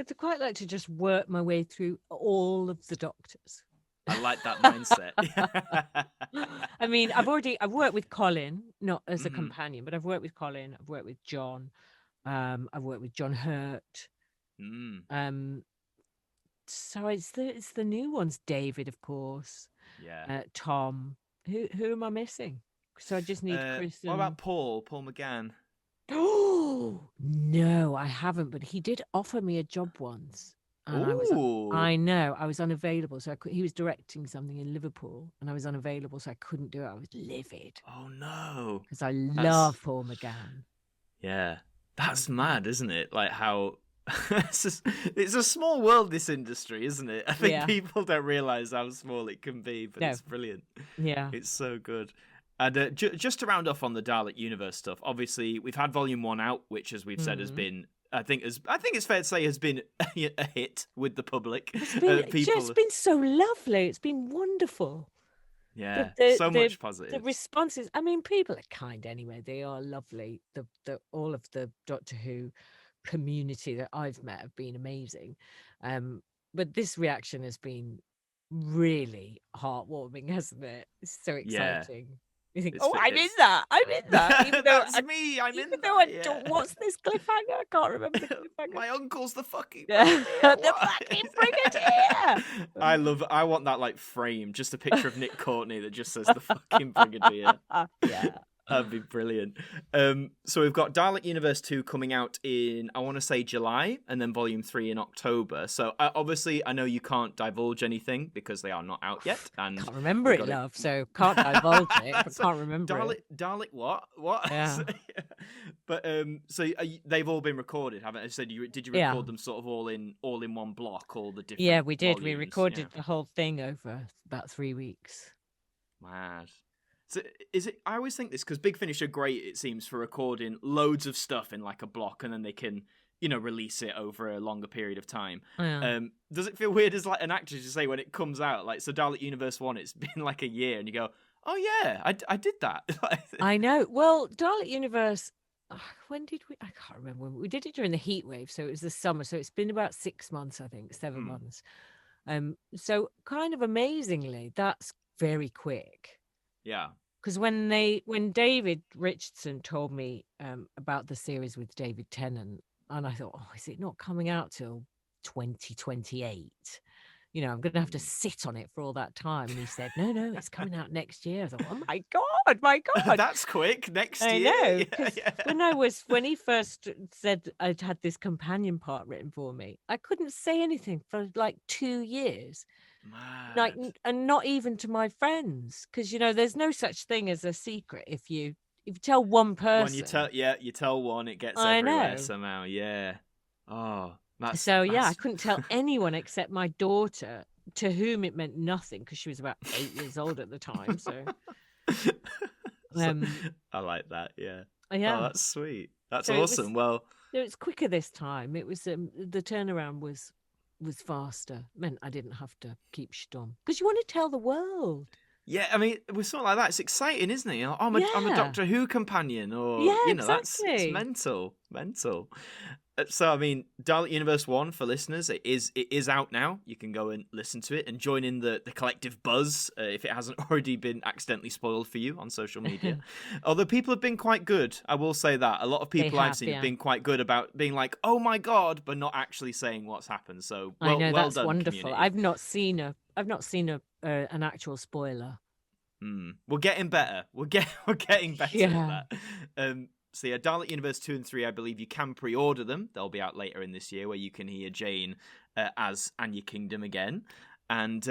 I'd quite like to just work my way through all of the doctors. I like that mindset. I mean, I've worked with Colin, not as a companion, but I've worked with Colin. I've worked with John. I've worked with John Hurt. So it's the new ones. David, of course. Yeah. Tom. Who am I missing? So I just need Chris. What about Paul McGann? Oh no, I haven't. But he did offer me a job once. And I was unavailable, so he was directing something in Liverpool, and I was unavailable, so I couldn't do it. I was livid. Oh no, because I love Paul McGann. Yeah, that's mad, isn't it? Like how it's a small world, this industry, isn't it? I think people don't realize how small it can be, but it's brilliant. Yeah, it's so good. And just to round off on the Dalek Universe stuff, obviously we've had Volume 1 out, which, as we've said, has been. I think it's fair to say has been a hit with the public. It's been so lovely. It's been wonderful. Yeah, so much positive. The responses. I mean, people are kind anyway. They are lovely. All of the Doctor Who community that I've met have been amazing. But this reaction has been really heartwarming, hasn't it? It's so exciting. Yeah. You think, I'm in that. Even That's me. I'm in that. What's this cliffhanger? I can't remember the cliffhanger. My uncle's the fucking the fucking Brigadier. I want that like frame, just a picture of Nick Courtney that just says the fucking Brigadier. Yeah. That'd be brilliant. So we've got Dalek Universe 2 coming out in, I want to say July, and then Volume 3 in October. So obviously, I know you can't divulge anything because they are not out yet. And can't remember it, love. So can't divulge it. I can't remember it. Dalek what? Yeah. But so they've all been recorded, haven't they? So did you record them sort of all in one block, all the different? Yeah, we did. Volumes? We recorded the whole thing over about 3 weeks. Mad. So is it? I always think this because Big Finish are great. It seems for recording loads of stuff in like a block, and then they can, release it over a longer period of time. Yeah. Does it feel weird as like an actor to say when it comes out, like so Dalek Universe 1, it's been like a year, and you go, oh yeah, I did that. I know. Well, Dalek Universe. When did we? I can't remember. We did it during the heat wave, so it was the summer. So it's been about 6 months, I think, 7 months. So kind of amazingly, that's very quick. Yeah. Because when David Richardson told me about the series with David Tennant, and I thought, is it not coming out till 2028? I'm going to have to sit on it for all that time. And he said, no, it's coming out next year. I thought, oh my God. That's quick. Next year. I know. Yeah. When he first said I'd had this companion part written for me, I couldn't say anything for like 2 years. Mad. Like, and not even to my friends, because there's no such thing as a secret. If you tell one person, when you tell one, it gets everywhere somehow. Yeah. Oh, that's I couldn't tell anyone except my daughter, to whom it meant nothing because she was about 8 years old at the time. So, I like that. Yeah. Yeah. Oh, that's sweet. That's awesome. Well, it's quicker this time. It was the turnaround was was faster. Meant I didn't have to keep stum because you want to tell the world. Yeah, I mean, with something like that, it's exciting, isn't it? You know, I'm a Yeah. Doctor Who companion, or Yeah, that's it's exactly. mental. So, I mean, Dalek Universe 1 for listeners, it is out now. You can go and listen to it and join in the collective buzz if it hasn't already been accidentally spoiled for you on social media. Although people have been quite good, I will say that. A lot of They people I've have, seen have yeah. been quite good about being like, "Oh my god," but not actually saying what's happened. So, I know, well that's done, wonderful. community. I've not seen an actual spoiler. We're getting better. We're getting better Yeah. at that. So yeah, Dalek Universe 2 and 3, I believe you can pre-order them. They'll be out later in this year, where you can hear Jane as Anya Kingdom again. And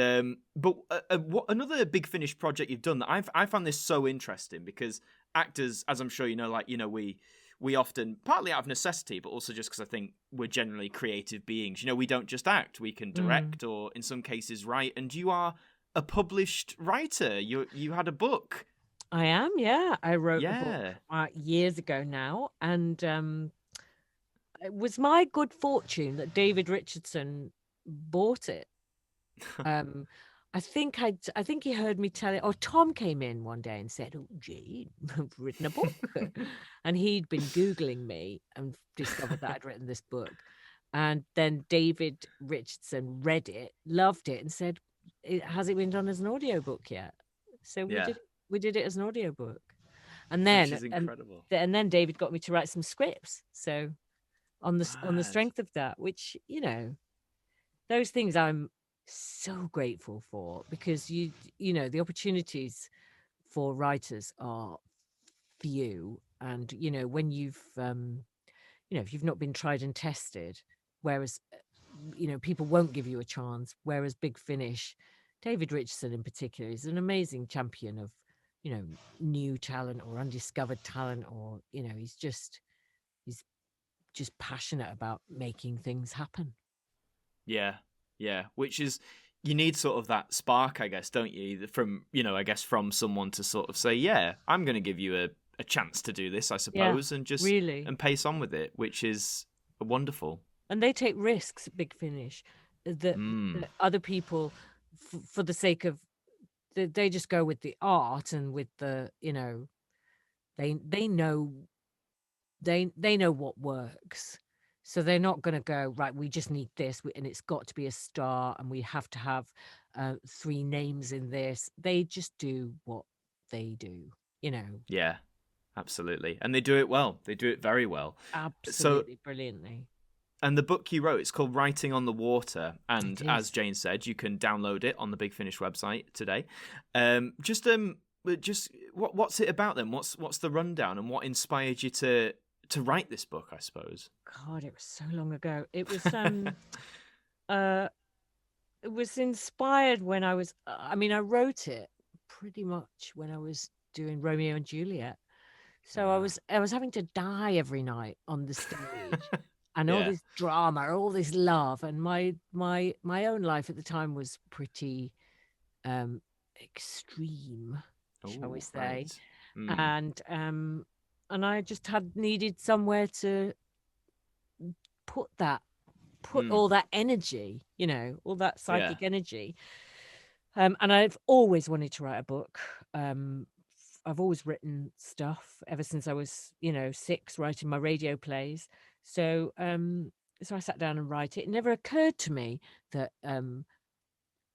but what another Big Finish project you've done that I found this so interesting, because actors, as I'm sure you know, like, you know, we often, partly out of necessity, but also just because I think we're generally creative beings. You know, we don't just act; we can direct, or in some cases write. And you are a published writer. You had a book. I am, yeah. I wrote a book years ago now, and it was my good fortune that David Richardson bought it. I think he heard me tell it. Or Tom came in one day and said, "Oh, Gee, I've written a book," and he'd been Googling me and discovered that I'd written this book. And then David Richardson read it, loved it, and said, "Has it been done as an audiobook yet?" So we did it as an audiobook. And then Which is incredible. And then David got me to write some scripts. So on the strength of that, which, you know, those things I'm so grateful for, because you know, the opportunities for writers are few. And, you know, when you've if you've not been tried and tested, whereas, you know, people won't give you a chance, whereas Big Finish, David Richardson in particular, is an amazing champion of, you know, new talent or undiscovered talent, or, you know, he's just passionate about making things happen. Yeah, which is, you need sort of that spark, I guess, don't you? From, you know, I guess from someone to sort of say, yeah, I'm going to give you a chance to do this, I suppose, and just really and pace on with it, which is wonderful. And they take risks, Big Finish, that other people, for the sake of, they just go with the art and with the, you know, they know what works. So they're not going to go, right, we just need this, and it's got to be a star, and we have to have 3 names in this. They just do what they do, you know. Yeah, absolutely. And they do it well. They do it very well. Absolutely, brilliantly. And the book you wrote, it's called Writing on the Water. And as Jane said, you can download it on the Big Finish website today. Just what's it about then? What's the rundown, and what inspired you to write this book, I suppose? God, it was so long ago. It was it was inspired when I was, I mean, I wrote it pretty much when I was doing Romeo and Juliet. So I was having to die every night on the stage. And all this drama, all this love, and my own life at the time was pretty extreme, shall we say? Right. And I just needed somewhere to put all that energy, you know, all that psychic energy. And I've always wanted to write a book. I've always written stuff ever since I was, 6, writing my radio plays. So I sat down and write it. It never occurred to me that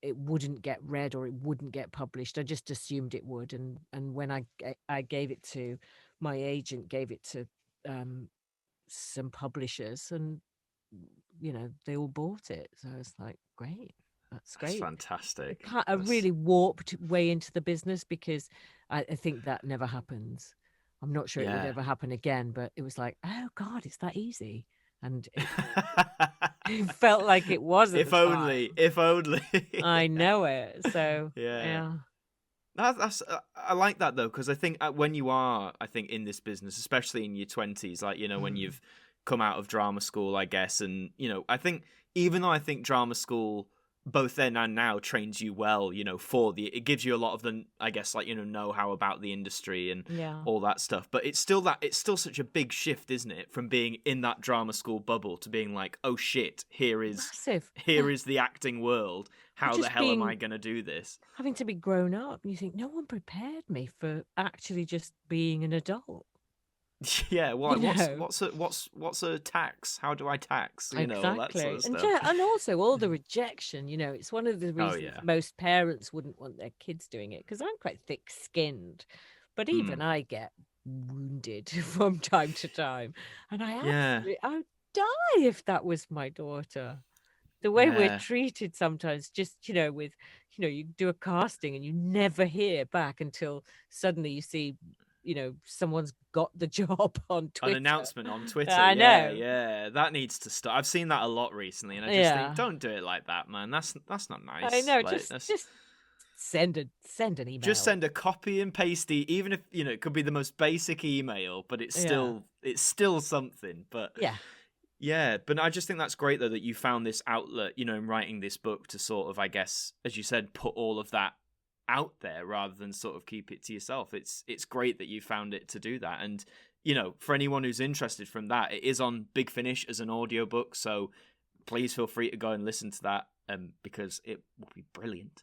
it wouldn't get read or it wouldn't get published. I just assumed it would. And when I gave it to my agent, gave it to some publishers, and they all bought it. So I was like, great. That's great. That's fantastic. A really warped way into the business, because I think that never happens. I'm not sure it would ever happen again, but it was like, oh God, it's that easy. And it felt like it was. If only. I know it. So yeah. I like that though, because I think when you are, in this business, especially in your 20s, like, when you've come out of drama school, I guess, and I think, even though I think drama school both then and now trains you well, for it gives you a lot of the, I guess, like, know-how about the industry and all that stuff. But it's still such a big shift, isn't it? From being in that drama school bubble to being like, oh shit, here is the acting world. How the hell am I going to do this? Having to be grown up. You think, no one prepared me for actually just being an adult. Yeah, what's a tax? How do I tax? Exactly. That sort of stuff. And also all the rejection. It's one of the reasons most parents wouldn't want their kids doing it, because I'm quite thick-skinned, but even I get wounded from time to time, and I would die if that was my daughter. The way we're treated sometimes, just with you do a casting and you never hear back until suddenly you see someone's got the job on Twitter. An announcement on Twitter. I know. Yeah, that needs to stop. I've seen that a lot recently, and I just think, don't do it like that, man. That's not nice. I know. Just send an email. Just send a copy and paste, even if it could be the most basic email, but it's still something. But yeah, but I just think that's great though that you found this outlet, in writing this book to sort of, I guess, as you said, put all of that out there rather than sort of keep it to yourself. It's great that you found it to do that. And for anyone who's interested from that, it is on Big Finish as an audiobook, so please feel free to go and listen to that, because it will be brilliant.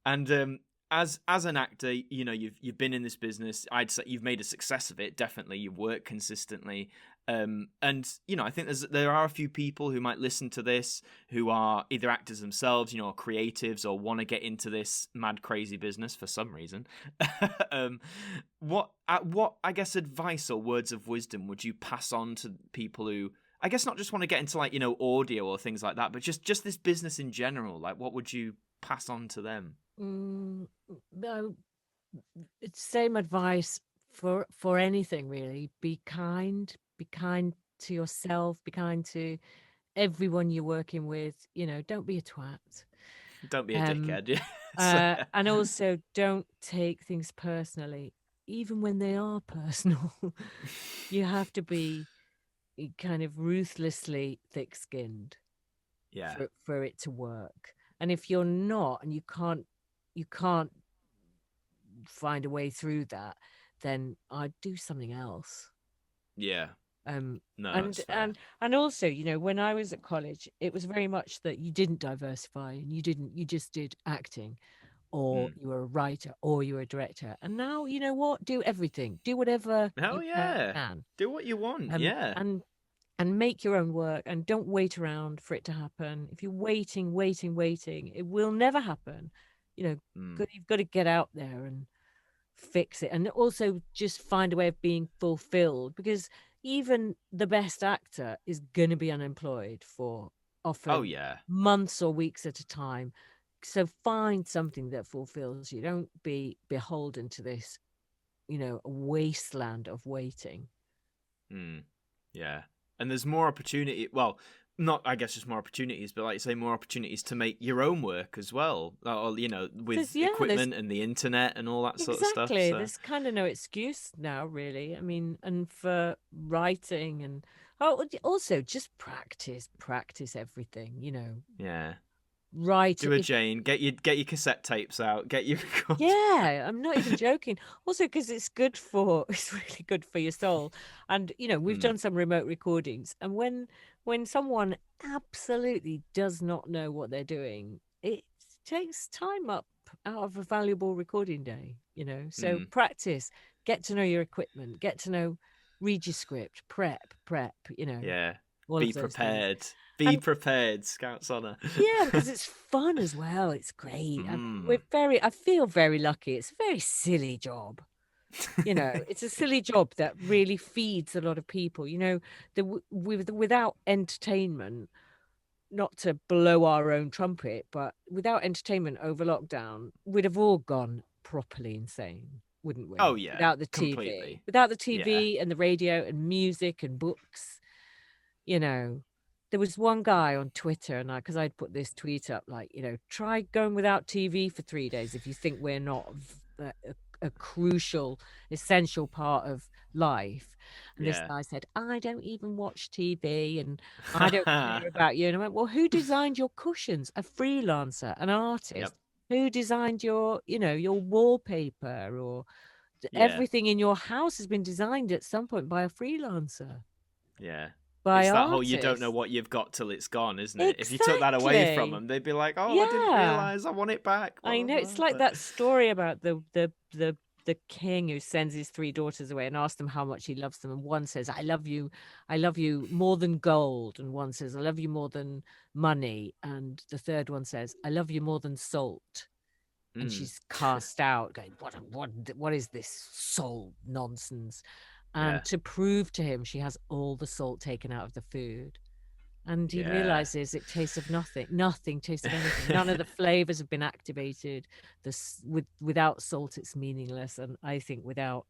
And as an actor, you've been in this business. I'd say you've made a success of it. Definitely, you've worked consistently. And I think there are a few people who might listen to this who are either actors themselves, or creatives, or want to get into this mad crazy business for some reason. What I guess advice or words of wisdom would you pass on to people who, I guess, not just want to get into like audio or things like that, but just this business in general? Like, what would you pass on to them? No, it's same advice for anything really. Be kind to yourself, be kind to everyone you're working with. Don't be a twat, don't be a dickhead. And also don't take things personally, even when they are personal. You have to be kind of ruthlessly thick-skinned for it to work. And if you're not, and you can't find a way through that, then I'd do something else. And also, when I was at college, it was very much that you didn't diversify, and you just did acting, or you were a writer, or you were a director. And now, do everything, do whatever you can. Do what you want. And make your own work, and don't wait around for it to happen. If you're waiting, it will never happen. You've got to get out there and fix it, and also just find a way of being fulfilled, because even the best actor is going to be unemployed for often months or weeks at a time. So find something that fulfills you. Don't be beholden to this, wasteland of waiting. And there's more opportunity. Well, not, I guess, just more opportunities, but like you say, more opportunities to make your own work as well. Or, with equipment and the internet and all that sort of stuff. Exactly. There's kind of no excuse now, really. I mean, and for writing and also just practice everything. Right. Do a Jane. Get your cassette tapes out. Get your records. Yeah, I'm not even joking. Also, because it's really good for your soul. And we've done some remote recordings, and when someone absolutely does not know what they're doing, it takes time out of a valuable recording day. So practice, get to know your equipment, read your script, prep. Be prepared. Be prepared, Scouts Honour. Yeah, because it's fun as well. It's great. I feel very lucky. It's a very silly job. It's a silly job that really feeds a lot of people. Without entertainment, not to blow our own trumpet, but without entertainment over lockdown, we'd have all gone properly insane, wouldn't we? Oh yeah, without the completely. TV and the radio and music and books. There was one guy on Twitter, and because I'd put this tweet up, like, try going without TV for 3 days if you think we're not a crucial, essential part of life. And this Yeah. guy said, I don't even watch TV and I don't care about you. And I went, well, who designed your cushions? A freelancer, an Yep. artist. Who designed your, your wallpaper, or Yeah. everything in your house has been designed at some point by a freelancer, Yeah. by It's that whole you don't know artists. what you've got till it's gone, isn't it? If you took that away from Exactly. them, they'd be like, "Oh, I didn't Yeah. realize. I want it back." Blah, I blah, know. It's blah. like But that story about the king who sends his 3 daughters away and asks them how much he loves them. And one says, I love you more than gold. And one says, I love you more than money. And the third one says, I love you more than salt. And she's cast out, going, what is this salt nonsense? And yeah, to prove to him she has all the salt taken out of the food. And he yeah, realizes it tastes of nothing tastes of anything. None of the flavors have been activated. Without salt, it's meaningless. And I think without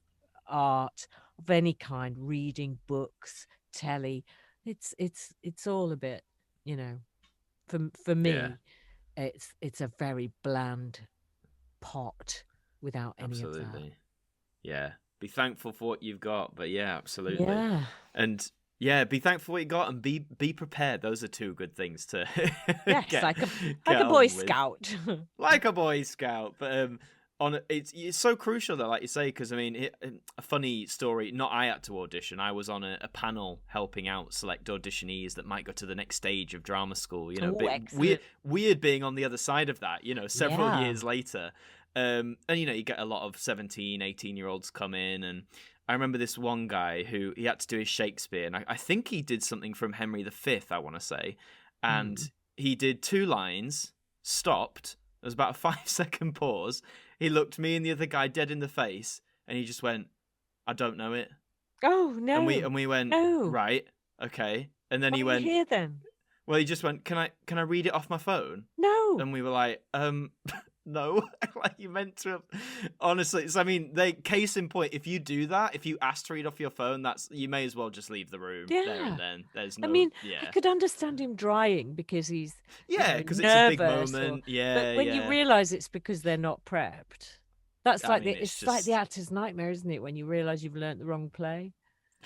art of any kind, reading, books, telly, it's all a bit, for yeah. me, it's a very bland pot without any of that. Absolutely. Yeah. Be thankful for what you've got, but yeah, absolutely. Yeah. And yeah, be thankful for what you got and be prepared. Those are two good things to Yes, get like get a Boy on with. Scout. Like a Boy Scout, but it's so crucial though, like you say, because I mean, a funny story. Not I had to audition. I was on a panel helping out select auditionees that might go to the next stage of drama school. You know, Oh, bit weird being on the other side of that. You know, several Yeah. years later, and you get a lot of 17, 18-year-olds come in, and I remember this one guy who he had to do his Shakespeare, and I think he did something from Henry V, I want to say, and he did 2 lines, stopped. There was about a 5-second pause. He looked me and the other guy dead in the face, and he just went, "I don't know it." Oh no. And we went, No. "Right, okay." And then Why he are you went, here then? well, he just went, "Can I read it off my phone?" No. And we were like, no, like you meant to have. Honestly, so I mean, case in point, if you do that, if you ask to read off your phone, you may as well just leave the room there and then. There's no, I mean, I yeah, could understand him drying because he's because it's a big nervous, moment, but when you realize it's because they're not prepped, that's I like mean, it's like the actor's nightmare, isn't it? When you realize you've learnt the wrong play.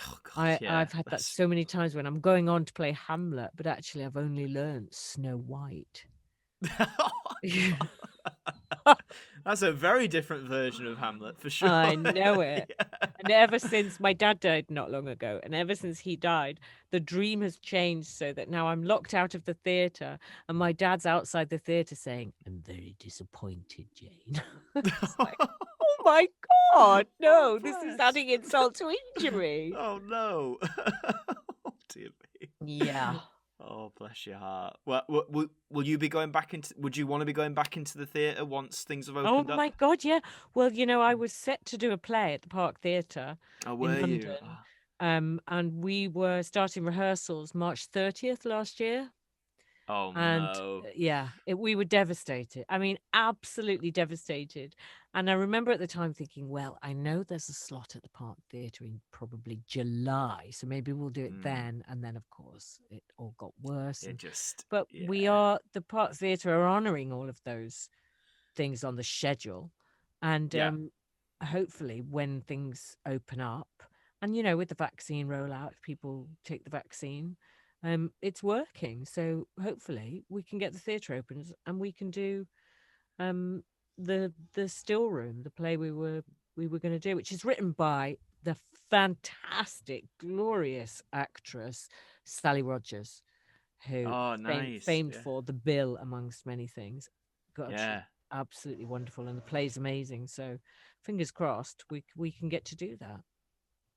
Oh god, yeah, I've had that so many times when I'm going on to play Hamlet, but actually I've only learnt Snow White. That's a very different version of Hamlet for sure. I know it. Yeah. And ever since my dad died not long ago, and ever since he died, the dream has changed so that now I'm locked out of the theatre and my dad's outside the theatre saying, "I'm very disappointed, Jane." It's like, oh my God, no, this is adding insult to injury. Oh no. Oh dear me. Yeah. Oh, bless your heart. Well, will you be going back into? Would you want to be going back into the theatre once things have opened up? Oh my God, yeah. Well, I was set to do a play at the Park Theatre Oh, in were you? London. And we were starting rehearsals March 30th last year. Oh And no. we were devastated. I mean, absolutely devastated. And I remember at the time thinking, well, I know there's a slot at the Park Theatre in probably July, so maybe we'll do it then. And then, of course, it all got worse. But the Park Theatre are honouring all of those things on the schedule. And hopefully when things open up, and, with the vaccine rollout, if people take the vaccine, it's working. So hopefully we can get the theatre open and we can do the Still Room, the play we were going to do, which is written by the fantastic, glorious actress Sally Rogers, who famed for The Bill amongst many things. God, she's absolutely wonderful, and the play's amazing. So fingers crossed we can get to do that.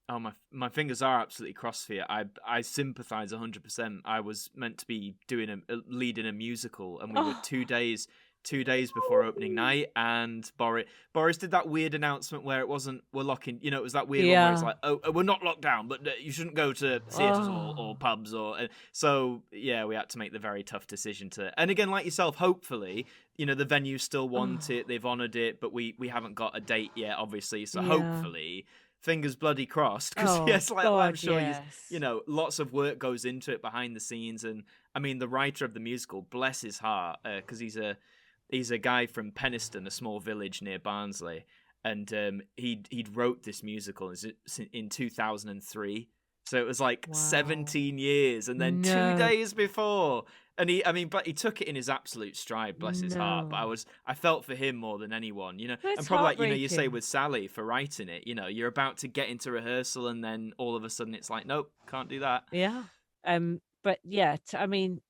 Oh, my fingers are absolutely crossed for you. I sympathise 100%. I was meant to be leading a musical, and we were 2 days before opening night, and Boris did that weird announcement where it wasn't, we're locking, it was that weird one where it's like, oh, we're not locked down, but you shouldn't go to theatres or pubs so we had to make the very tough decision and again, like yourself, hopefully, the venue still want it, they've honoured it, but we haven't got a date yet, obviously, so hopefully, fingers bloody crossed, because I'm sure lots of work goes into it behind the scenes, and I mean the writer of the musical, bless his heart, because he's a guy from Penistone, a small village near Barnsley, and he'd wrote this musical in 2003. So it was like 17 years, and then 2 days before. And but he took it in his absolute stride, bless his heart. But I felt for him more than anyone, you know. That's and probably like, you say with Sally for writing it, you're about to get into rehearsal, and then all of a sudden it's like, nope, can't do that. Yeah. But yeah, I don't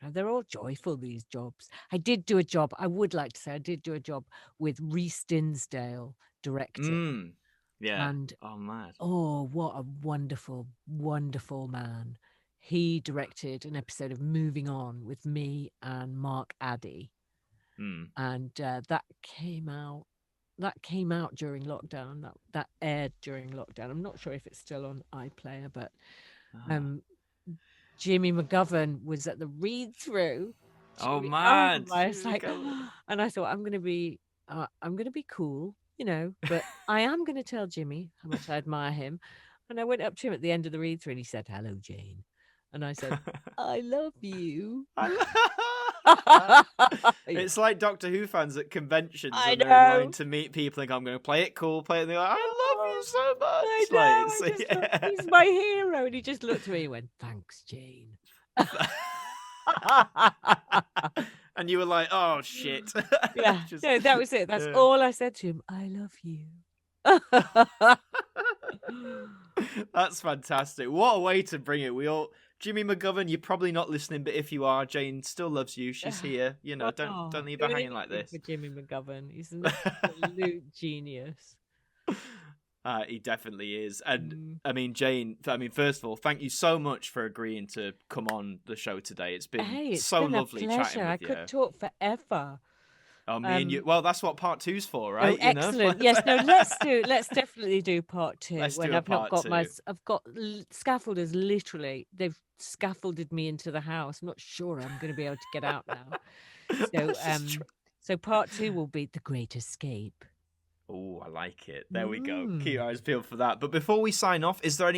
know. They're all joyful, these jobs. I did do a job. I would like to say I did do a job with Rhys Dinsdale directing. Yeah. And mad. Oh, what a wonderful, wonderful man. He directed an episode of Moving On with me and Mark Addy. And that came out during lockdown. That aired during lockdown. I'm not sure if it's still on iPlayer, but Jimmy McGovern was at the read-through. Oh man. I was like, and I thought I'm gonna be cool, but I am going to tell Jimmy how much I admire him. And I went up to him at the end of the read-through and he said, "Hello, Jane." And I said, "I love you." It's like Doctor Who fans at conventions. I They're know. going to meet people and I'm going to play it cool, play it. And they're like, "I love you so much." I know. He's my hero. And he just looked at me and went, "Thanks, Jane." And you were like, "Oh shit." Yeah, no, that was it. That's all I said to him. "I love you." That's fantastic. What a way to bring it. Jimmy McGovern, you're probably not listening, but if you are, Jane still loves you. She's here. Don't leave her hanging like this. For Jimmy McGovern, he's an absolute genius. He definitely is. And Jane, first of all, thank you so much for agreeing to come on the show today. It's been lovely chatting with you. I could talk forever. Oh, me and you. Well, that's what part 2's for, right? Oh, excellent. Yes, no, let's definitely do part 2. Let's when do I've not got part 2. I've got scaffolders. Literally, they've scaffolded me into the house. I'm not sure I'm going to be able to get out now. So part 2 will be The Great Escape. Oh, I like it. There we go. Keep your eyes peeled for that. But before we sign off, is there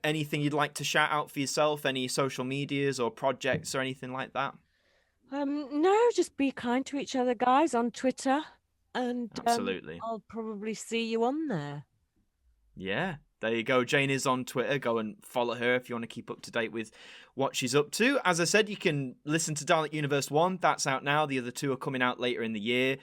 anything you'd like to shout out for yourself? Any social medias or projects or anything like that? No, just be kind to each other, guys, on Twitter. And absolutely. I'll probably see you on there. Yeah, there you go. Jane is on Twitter. Go and follow her if you want to keep up to date with what she's up to. As I said, you can listen to Dalek Universe 1. That's out now. The other 2 are coming out later in the year.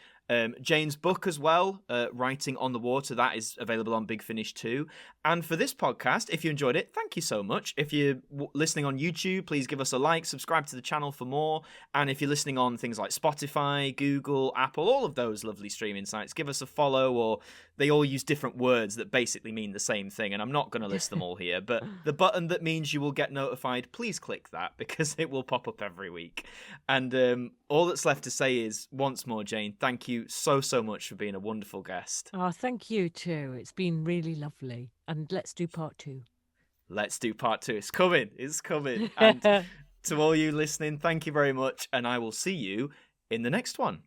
Jane's book as well, Writing on the Water, that is available on Big Finish too. And for this podcast, if you enjoyed it, thank you so much. If you're listening on YouTube, please give us a like, subscribe to the channel for more. And if you're listening on things like Spotify, Google, Apple, all of those lovely streaming sites, give us a follow, or they all use different words that basically mean the same thing. And I'm not going to list them all here, but the button that means you will get notified, please click that because it will pop up every week. And all that's left to say is, once more, Jane, thank you so much for being a wonderful guest. Oh, thank you too. It's been really lovely. And let's do part 2. Let's do part 2. It's coming. And to all you listening, thank you very much. And I will see you in the next one.